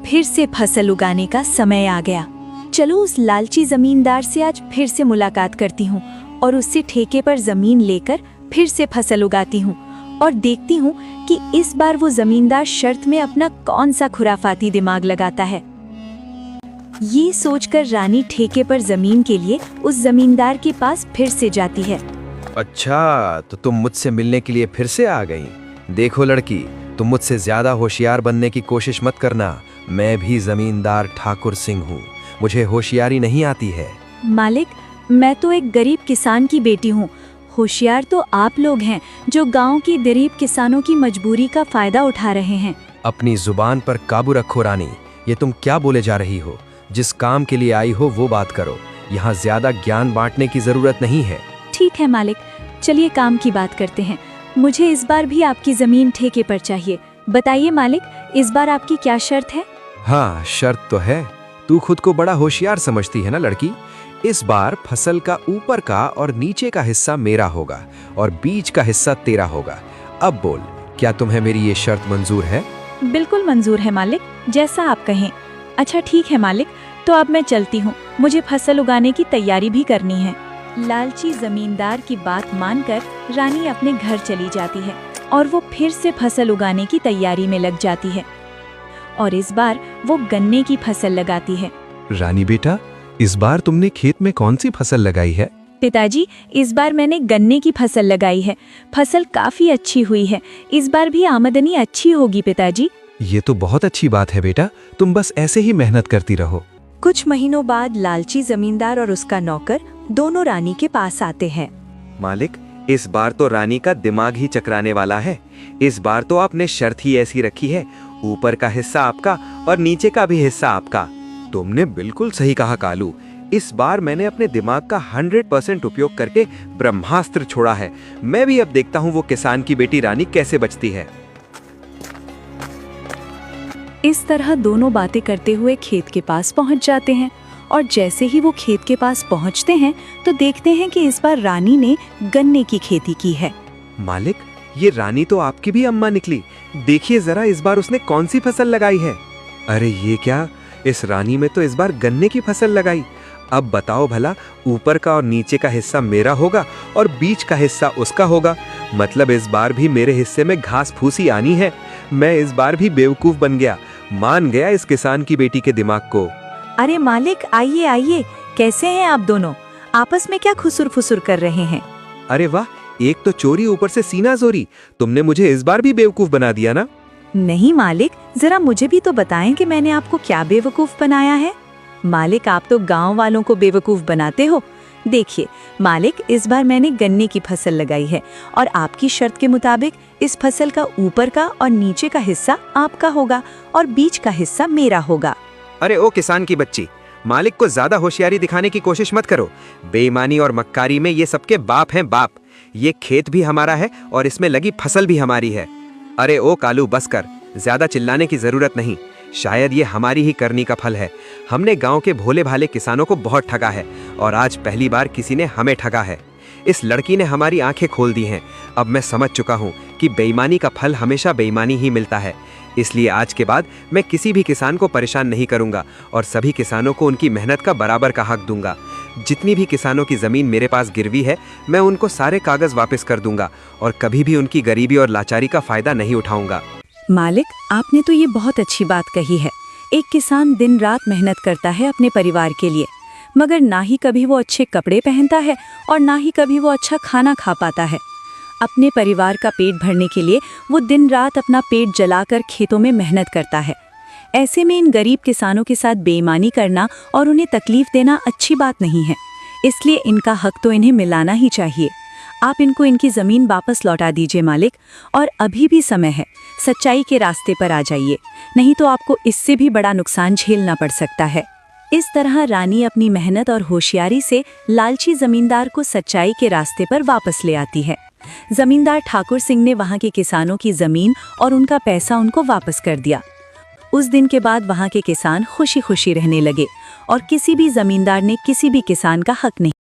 फिर से फसल उगाने का समय आ गया। चलो उस लालची जमींदार से आज फिर से मुलाकात करती हूँ और उससे ठेके पर जमीन लेकर फिर से फसल उगाती हूँ और देखती हूँ कि इस बार वो जमींदार शर्त में अपना कौन सा खुराफाती दिमाग लगाता है। ये सोचकर रानी ठेके पर जमीन के लिए उस जमींदार के पास फिर से जाती है। अच्छा, तो तुम मुझसे मिलने के लिए फिर से आ गई। देखो लड़की, तुम मुझसे ज्यादा होशियार बनने की कोशिश मत करना। मैं भी जमींदार ठाकुर सिंह हूँ, मुझे होशियारी नहीं आती है। मालिक, मैं तो एक गरीब किसान की बेटी हूँ। होशियार तो आप लोग हैं जो गांव की गरीब किसानों की मजबूरी का फायदा उठा रहे हैं। अपनी जुबान पर काबू रखो रानी। ये तुम क्या बोले जा रही हो? जिस काम के लिए आई हो वो बात करो। यहाँ ज्यादा ज्ञान बांटने की जरूरत नहीं है। ठीक है मालिक, चलिए काम की बात करते हैं। मुझे इस बार भी आपकी जमीन ठेके पर चाहिए। बताइए मालिक, इस बार आपकी क्या शर्त है? हाँ, शर्त तो है। तू खुद को बड़ा होशियार समझती है ना लड़की। इस बार फसल का ऊपर का और नीचे का हिस्सा मेरा होगा और बीच का हिस्सा तेरा होगा। अब बोल, क्या तुम्हें मेरी ये शर्त मंजूर है? बिल्कुल मंजूर है मालिक, जैसा आप कहें। अच्छा ठीक है मालिक, तो अब मैं चलती हूँ। मुझे फसल उगाने की तैयारी भी करनी है। लालची जमींदार की बात मानकर रानी अपने घर चली जाती है और वो फिर से फसल उगाने की तैयारी में लग जाती है और इस बार वो गन्ने की फसल लगाती है। रानी बेटा, इस बार तुमने खेत में कौन सी फसल लगाई है? पिताजी, इस बार मैंने गन्ने की फसल लगाई है। फसल काफी अच्छी हुई है। इस बार भी आमदनी अच्छी होगी पिताजी। ये तो बहुत अच्छी बात है बेटा, तुम बस ऐसे ही मेहनत करती रहो। कुछ महीनों बाद लालची जमींदार और उसका नौकर दोनों रानी के पास आते हैं। मालिक, इस बार तो रानी का दिमाग ही चकराने वाला है। इस बार तो आपने शर्त ही ऐसी रखी है, ऊपर का हिस्सा आपका और नीचे का भी हिस्सा आपका। तुमने बिल्कुल सही कहा कालू। इस बार मैंने अपने दिमाग का 100% उपयोग करके ब्रह्मास्त्र छोड़ा है। मैं भी अब देखता हूँ वो किसान की बेटी रानी कैसे बचती है। इस तरह दोनों बातें करते हुए खेत के पास पहुंच जाते हैं और जैसे ही वो खेत के पास पहुंचते हैं तो देखते हैं कि इस बार रानी ने गन्ने की खेती की है। मालिक, ये रानी तो आपकी भी अम्मा निकली। देखिए जरा, इस बार उसने कौन सी फसल लगाई है। अरे ये क्या, इस रानी में तो इस बार गन्ने की फसल लगाई। अब बताओ भला, ऊपर का और नीचे का हिस्सा मेरा होगा और बीच का हिस्सा उसका होगा। मतलब इस बार भी मेरे हिस्से में घास फूसी आनी है। मैं इस बार भी बेवकूफ बन गया, मान गया इस किसान की बेटी के दिमाग को। अरे मालिक, आइए आइए, कैसे हैं आप दोनों? आपस में क्या खुसुर फुसुर कर रहे हैं? अरे वाह, एक तो चोरी ऊपर से सीना जोरी। तुमने मुझे इस बार भी बेवकूफ बना दिया ना। नहीं मालिक, जरा मुझे भी तो बताएं कि मैंने आपको क्या बेवकूफ बनाया है। मालिक, आप तो गांव वालों को बेवकूफ बनाते हो। देखिए मालिक, इस बार मैंने गन्ने की फसल लगाई है और आपकी शर्त के मुताबिक इस फसल का ऊपर का और नीचे का हिस्सा आपका होगा और बीच का हिस्सा मेरा होगा। अरे ओ किसान की बच्ची, मालिक को ज्यादा होशियारी दिखाने की कोशिश मत करो। बेईमानी और मक्कारी में ये सबके बाप हैं बाप। ये खेत भी हमारा है और इसमें लगी फसल भी हमारी है। अरे ओ कालू, बस कर, ज्यादा चिल्लाने की जरूरत नहीं। शायद ये हमारी ही करनी का फल है। हमने गांव के भोले भाले किसानों को बहुत ठगा है और आज पहली बार किसी ने हमें ठगा है। इस लड़की ने हमारी आंखें खोल दी हैं। अब मैं समझ चुका हूँ कि बेईमानी का फल हमेशा बेईमानी ही मिलता है। इसलिए आज के बाद मैं किसी भी किसान को परेशान नहीं करूंगा और सभी किसानों को उनकी मेहनत का बराबर का हक दूंगा। जितनी भी किसानों की जमीन मेरे पास गिरवी है, मैं उनको सारे कागज वापस कर दूंगा और कभी भी उनकी गरीबी और लाचारी का फायदा नहीं उठाऊंगा। मालिक, आपने तो ये बहुत अच्छी बात कही है। एक किसान दिन रात मेहनत करता है अपने परिवार के लिए, मगर ना ही कभी वो अच्छे कपड़े पहनता है और ना ही कभी वो अच्छा खाना खा पाता है। अपने परिवार का पेट भरने के लिए वो दिन रात अपना पेट जलाकर खेतों में मेहनत करता है। ऐसे में इन गरीब किसानों के साथ बेईमानी करना और उन्हें तकलीफ देना अच्छी बात नहीं है। इसलिए इनका हक तो इन्हें मिलाना ही चाहिए। आप इनको इनकी ज़मीन वापस लौटा दीजिए मालिक, और अभी भी समय है। सच्चाई के रास्ते पर आ जाइए, नहीं तो आपको इससे भी बड़ा नुकसान झेलना पड़ सकता है। इस तरह रानी अपनी मेहनत और होशियारी से लालची जमींदार को सच्चाई के रास्ते पर वापस ले आती है। जमींदार ठाकुर सिंह ने वहाँ के किसानों की ज़मीन और उनका पैसा उनको वापस कर दिया। उस दिन के बाद वहाँ के किसान खुशी खुशी रहने लगे और किसी भी जमींदार ने किसी भी किसान का हक नहीं